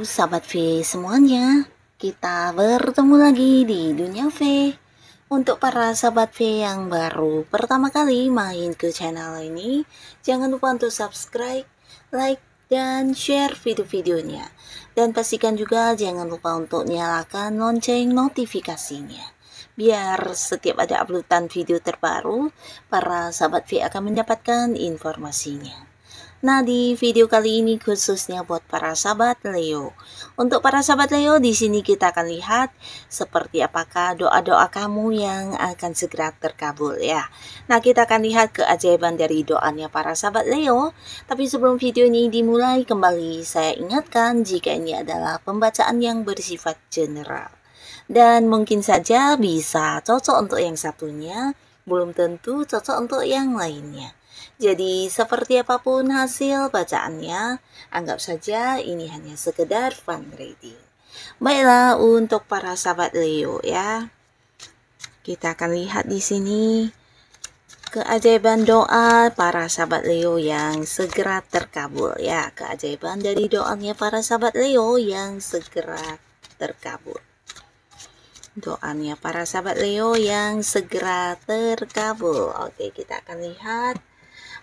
sahabat V semuanya, kita bertemu lagi di dunia V. Untuk para sahabat V yang baru pertama kali main ke channel ini, jangan lupa untuk subscribe, like, dan share video-videonya. Dan pastikan juga jangan lupa untuk nyalakan lonceng notifikasinya. Biar setiap ada uploadan video terbaru, para sahabat V akan mendapatkan informasinya. Nah, di video kali ini khususnya buat para sahabat Leo. Untuk para sahabat Leo, di sini kita akan lihat seperti apakah doa-doa kamu yang akan segera terkabul ya. Nah, kita akan lihat keajaiban dari doanya para sahabat Leo. Tapi sebelum video ini dimulai, kembali saya ingatkan jika ini adalah pembacaan yang bersifat general. Dan mungkin saja bisa cocok untuk yang satunya, belum tentu cocok untuk yang lainnya. Jadi seperti apapun hasil bacaannya, anggap saja ini hanya sekedar fun reading. Baiklah, untuk para sahabat Leo ya, kita akan lihat di sini keajaiban doa para sahabat Leo yang segera terkabul ya. Keajaiban dari doanya para sahabat Leo yang segera terkabul. Doanya para sahabat Leo yang segera terkabul. Oke, kita akan lihat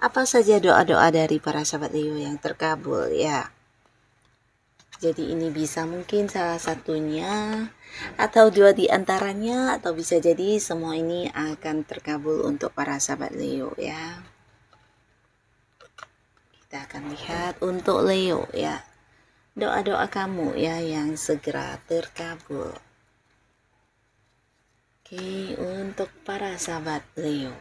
apa saja doa-doa dari para sahabat Leo yang terkabul ya. Jadi ini bisa mungkin salah satunya atau dua di antaranya, atau bisa jadi semua ini akan terkabul untuk para sahabat Leo ya. Kita akan lihat untuk Leo ya, doa-doa kamu ya yang segera terkabul. Oke, untuk para sahabat Leo.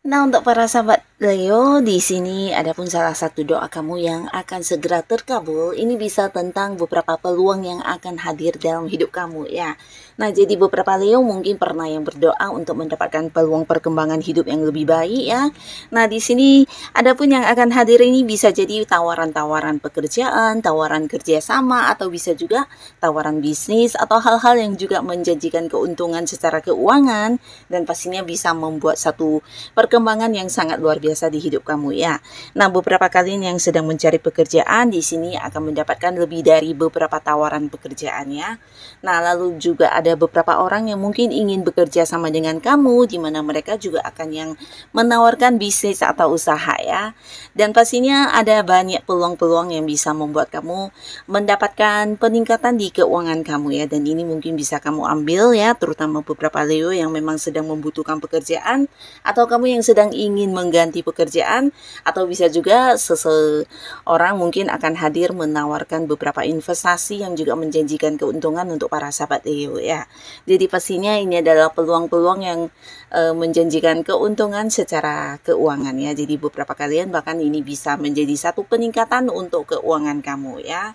Nah, untuk para sahabat Leo, di sini ada pun salah satu doa kamu yang akan segera terkabul. Ini bisa tentang beberapa peluang yang akan hadir dalam hidup kamu ya. Nah, jadi beberapa Leo mungkin pernah yang berdoa untuk mendapatkan peluang perkembangan hidup yang lebih baik ya. Nah, di sini ada pun yang akan hadir ini bisa jadi tawaran-tawaran pekerjaan, tawaran kerjasama, atau bisa juga tawaran bisnis atau hal-hal yang juga menjanjikan keuntungan secara keuangan, dan pastinya bisa membuat satu perkembangan yang sangat luar biasa di hidup kamu ya. Nah, beberapa kalian yang sedang mencari pekerjaan di sini akan mendapatkan lebih dari beberapa tawaran pekerjaan ya. Nah, lalu juga ada beberapa orang yang mungkin ingin bekerja sama dengan kamu, di mana mereka juga akan yang menawarkan bisnis atau usaha ya. Dan pastinya ada banyak peluang-peluang yang bisa membuat kamu mendapatkan peningkatan di keuangan kamu ya. Dan ini mungkin bisa kamu ambil ya, terutama beberapa Leo yang memang sedang membutuhkan pekerjaan, atau kamu yang sedang ingin mengganti pekerjaan, atau bisa juga seseorang mungkin akan hadir menawarkan beberapa investasi yang juga menjanjikan keuntungan untuk para sahabat Leo ya. Jadi pastinya ini adalah peluang-peluang yang menjanjikan keuntungan secara keuangan ya. Jadi beberapa kalian bahkan ini bisa menjadi satu peningkatan untuk keuangan kamu ya.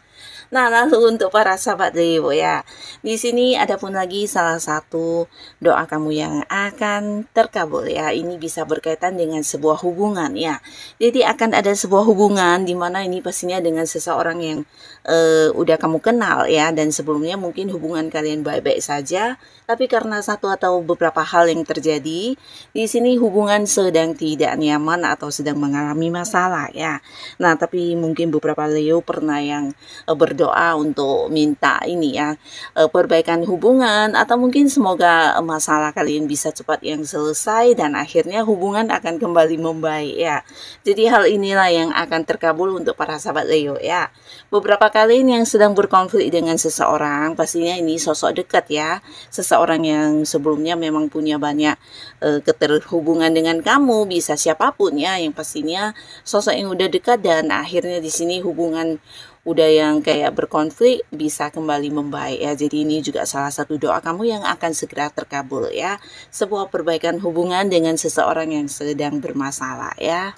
Nah, lalu untuk para sahabat Leo ya, di sini ada pun lagi salah satu doa kamu yang akan terkabul ya. Ini bisa berkaitan dengan sebuah hubungan ya. Jadi akan ada sebuah hubungan di mana ini pastinya dengan seseorang yang udah kamu kenal ya, dan sebelumnya mungkin hubungan kalian baik-baik saja, tapi karena satu atau beberapa hal yang terjadi di sini hubungan sedang tidak nyaman atau sedang mengalami masalah ya. Nah, tapi mungkin beberapa Leo pernah yang berdoa untuk minta ini ya, perbaikan hubungan, atau mungkin semoga masalah kalian bisa cepat yang selesai dan akhirnya hubungan akan kembali membaik ya. Jadi hal inilah yang akan terkabul untuk para sahabat Leo ya. Beberapa kalian yang sedang berkonflik dengan seseorang, pastinya ini sosok dekat ya, seseorang yang sebelumnya memang punya banyak keterhubungan dengan kamu, bisa siapapun ya, yang pastinya sosok yang udah dekat, dan akhirnya di sini hubungan udah yang kayak berkonflik bisa kembali membaik ya. Jadi ini juga salah satu doa kamu yang akan segera terkabul ya, sebuah perbaikan hubungan dengan seseorang yang sedang bermasalah ya.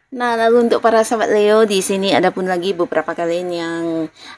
Nah, lalu untuk para sahabat Leo, di sini ada pun lagi beberapa kalian yang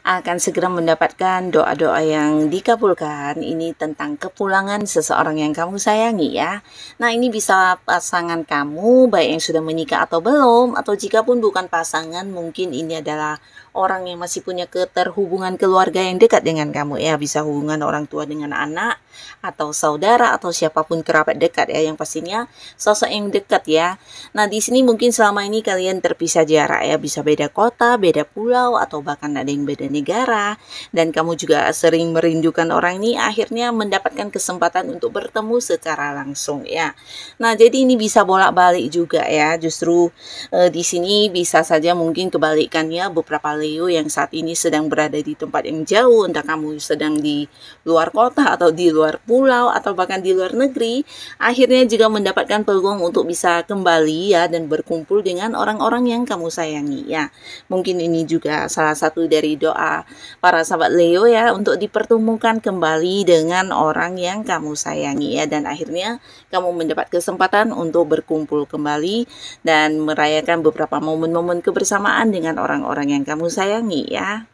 akan segera mendapatkan doa-doa yang dikabulkan. Ini tentang kepulangan seseorang yang kamu sayangi ya. Nah, ini bisa pasangan kamu, baik yang sudah menikah atau belum, atau jika pun bukan pasangan, mungkin ini adalah orang yang masih punya keterhubungan keluarga yang dekat dengan kamu ya. Bisa hubungan orang tua dengan anak, atau saudara, atau siapapun kerabat dekat ya, yang pastinya sosok yang dekat ya. Nah, di sini mungkin selama ini ini kalian terpisah jarak ya, bisa beda kota, beda pulau, atau bahkan ada yang beda negara, dan kamu juga sering merindukan orang ini, akhirnya mendapatkan kesempatan untuk bertemu secara langsung ya. Nah, jadi ini bisa bolak-balik juga ya, justru di sini bisa saja mungkin kebalikannya, beberapa Leo yang saat ini sedang berada di tempat yang jauh, entah kamu sedang di luar kota atau di luar pulau atau bahkan di luar negeri, akhirnya juga mendapatkan peluang untuk bisa kembali ya dan berkumpul dengan orang-orang yang kamu sayangi ya. Mungkin ini juga salah satu dari doa para sahabat Leo ya, untuk dipertemukan kembali dengan orang yang kamu sayangi ya, dan akhirnya kamu mendapat kesempatan untuk berkumpul kembali dan merayakan beberapa momen-momen kebersamaan dengan orang-orang yang kamu sayangi ya.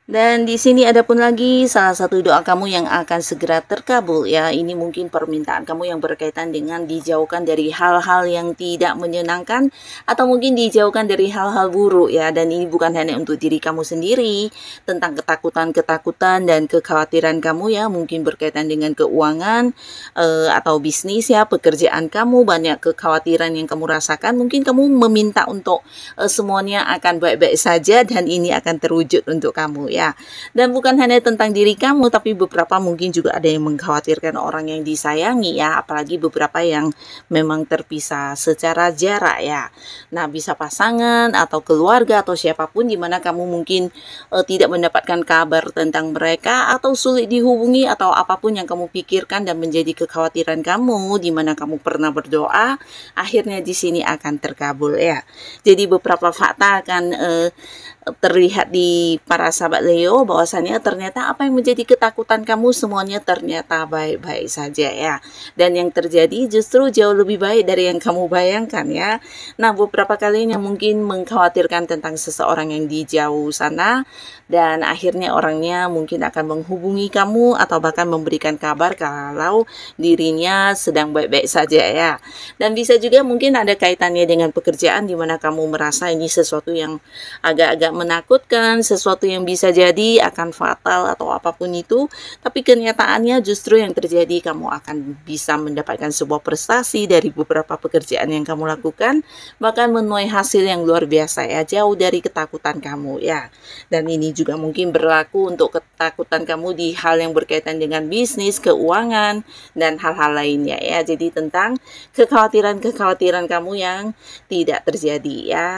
Dan di sini ada pun lagi salah satu doa kamu yang akan segera terkabul ya. Ini mungkin permintaan kamu yang berkaitan dengan dijauhkan dari hal-hal yang tidak menyenangkan, atau mungkin dijauhkan dari hal-hal buruk ya. Dan ini bukan hanya untuk diri kamu sendiri, tentang ketakutan-ketakutan dan kekhawatiran kamu ya, mungkin berkaitan dengan keuangan atau bisnis ya, pekerjaan kamu, banyak kekhawatiran yang kamu rasakan. Mungkin kamu meminta untuk semuanya akan baik-baik saja dan ini akan terwujud untuk kamu ya. Dan bukan hanya tentang diri kamu, tapi beberapa mungkin juga ada yang mengkhawatirkan orang yang disayangi ya, apalagi beberapa yang memang terpisah secara jarak ya. Nah, bisa pasangan atau keluarga atau siapapun di mana kamu mungkin tidak mendapatkan kabar tentang mereka, atau sulit dihubungi, atau apapun yang kamu pikirkan dan menjadi kekhawatiran kamu, di mana kamu pernah berdoa, akhirnya di sini akan terkabul ya. Jadi beberapa fakta akan terlihat di para sahabat Leo, bahwasannya ternyata apa yang menjadi ketakutan kamu semuanya ternyata baik-baik saja ya, dan yang terjadi justru jauh lebih baik dari yang kamu bayangkan ya. Nah, beberapa kali yang mungkin mengkhawatirkan tentang seseorang yang di jauh sana, dan akhirnya orangnya mungkin akan menghubungi kamu atau bahkan memberikan kabar kalau dirinya sedang baik-baik saja ya. Dan bisa juga mungkin ada kaitannya dengan pekerjaan, di mana kamu merasa ini sesuatu yang agak-agak menakutkan, sesuatu yang bisa jadi akan fatal atau apapun itu, tapi kenyataannya justru yang terjadi kamu akan bisa mendapatkan sebuah prestasi dari beberapa pekerjaan yang kamu lakukan, bahkan menuai hasil yang luar biasa ya, jauh dari ketakutan kamu ya. Dan ini juga mungkin berlaku untuk ketakutan kamu di hal yang berkaitan dengan bisnis, keuangan, dan hal-hal lainnya ya. Jadi tentang kekhawatiran-kekhawatiran kamu yang tidak terjadi ya.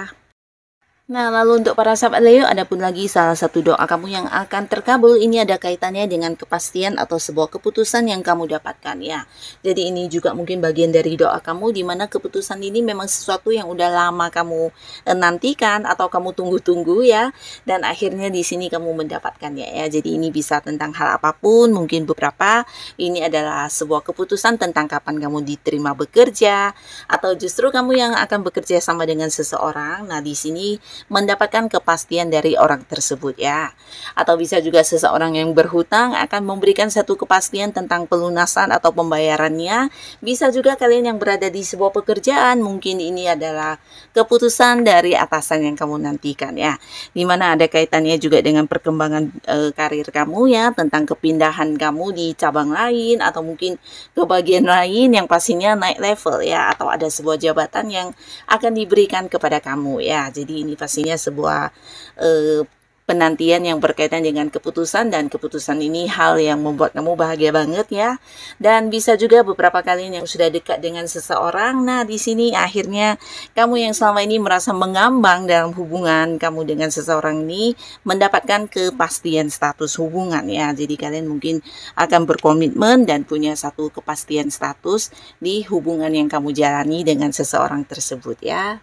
Nah, lalu untuk para sahabat Leo, ada pun lagi salah satu doa kamu yang akan terkabul. Ini ada kaitannya dengan kepastian atau sebuah keputusan yang kamu dapatkan ya. Jadi ini juga mungkin bagian dari doa kamu, di mana keputusan ini memang sesuatu yang udah lama kamu nantikan atau kamu tunggu-tunggu ya. Dan akhirnya di sini kamu mendapatkannya ya. Jadi ini bisa tentang hal apapun, mungkin beberapa ini adalah sebuah keputusan tentang kapan kamu diterima bekerja, atau justru kamu yang akan bekerja sama dengan seseorang. Nah, di sini mendapatkan kepastian dari orang tersebut ya. Atau bisa juga seseorang yang berhutang akan memberikan satu kepastian tentang pelunasan atau pembayarannya. Bisa juga kalian yang berada di sebuah pekerjaan, mungkin ini adalah keputusan dari atasan yang kamu nantikan ya, dimana ada kaitannya juga dengan perkembangan karir kamu ya, tentang kepindahan kamu di cabang lain atau mungkin ke bagian lain yang pastinya naik level ya, atau ada sebuah jabatan yang akan diberikan kepada kamu ya. Jadi ini pastinya sebuah penantian yang berkaitan dengan keputusan, dan keputusan ini hal yang membuat kamu bahagia banget ya. Dan bisa juga beberapa kali yang sudah dekat dengan seseorang. Nah, di sini akhirnya kamu yang selama ini merasa mengambang dalam hubungan kamu dengan seseorang ini mendapatkan kepastian status hubungan ya. Jadi kalian mungkin akan berkomitmen dan punya satu kepastian status di hubungan yang kamu jalani dengan seseorang tersebut ya.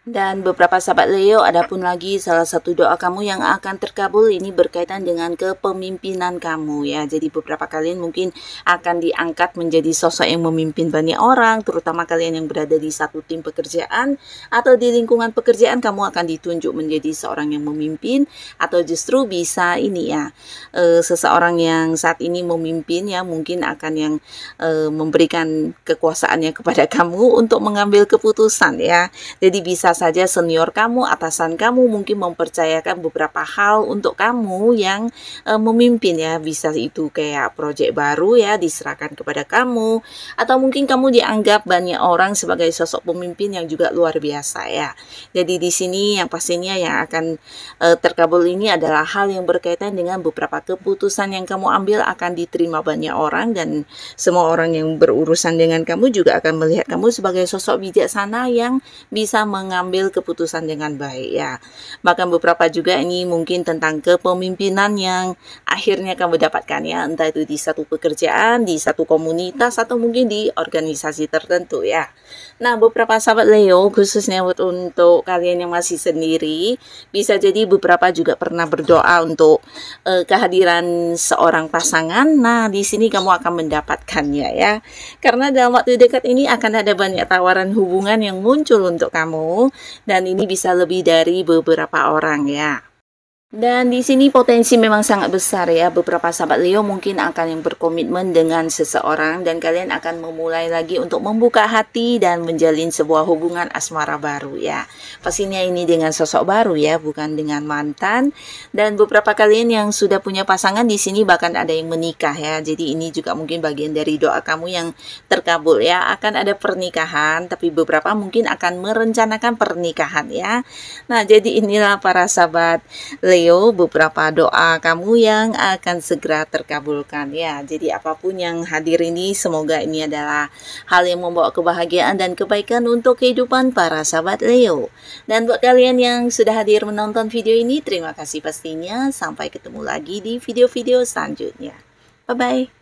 Dan beberapa sahabat Leo, ada pun lagi salah satu doa kamu yang akan terkabul, ini berkaitan dengan kepemimpinan kamu ya. Jadi beberapa kalian mungkin akan diangkat menjadi sosok yang memimpin banyak orang, terutama kalian yang berada di satu tim pekerjaan atau di lingkungan pekerjaan, kamu akan ditunjuk menjadi seorang yang memimpin, atau justru bisa ini ya, seseorang yang saat ini memimpin ya, mungkin akan yang memberikan kekuasaannya kepada kamu untuk mengambil keputusan ya. Jadi bisa saja senior kamu, atasan kamu mungkin mempercayakan beberapa hal untuk kamu yang memimpin ya. Bisa itu kayak proyek baru ya diserahkan kepada kamu, atau mungkin kamu dianggap banyak orang sebagai sosok pemimpin yang juga luar biasa ya. Jadi di sini yang pastinya yang akan terkabul ini adalah hal yang berkaitan dengan beberapa keputusan yang kamu ambil akan diterima banyak orang, dan semua orang yang berurusan dengan kamu juga akan melihat kamu sebagai sosok bijaksana yang bisa mengambil keputusan dengan baik ya. Bahkan beberapa juga ini mungkin tentang kepemimpinan yang akhirnya kamu dapatkan ya, entah itu di satu pekerjaan, di satu komunitas, atau mungkin di organisasi tertentu ya. Nah, beberapa sahabat Leo, khususnya untuk kalian yang masih sendiri, bisa jadi beberapa juga pernah berdoa untuk kehadiran seorang pasangan. Nah, di sini kamu akan mendapatkannya ya. Karena dalam waktu dekat ini akan ada banyak tawaran hubungan yang muncul untuk kamu, dan ini bisa lebih dari beberapa orang ya. Dan di sini potensi memang sangat besar ya. Beberapa sahabat Leo mungkin akan yang berkomitmen dengan seseorang, dan kalian akan memulai lagi untuk membuka hati dan menjalin sebuah hubungan asmara baru ya. Pastinya ini dengan sosok baru ya, bukan dengan mantan. Dan beberapa kalian yang sudah punya pasangan di sini bahkan ada yang menikah ya. Jadi ini juga mungkin bagian dari doa kamu yang terkabul ya. Akan ada pernikahan, tapi beberapa mungkin akan merencanakan pernikahan ya. Nah, jadi inilah para sahabat Leo, beberapa doa kamu yang akan segera terkabulkan ya. Jadi apapun yang hadir ini, semoga ini adalah hal yang membawa kebahagiaan dan kebaikan untuk kehidupan para sahabat Leo. Dan buat kalian yang sudah hadir menonton video ini, terima kasih pastinya. Sampai ketemu lagi di video-video selanjutnya. Bye-bye.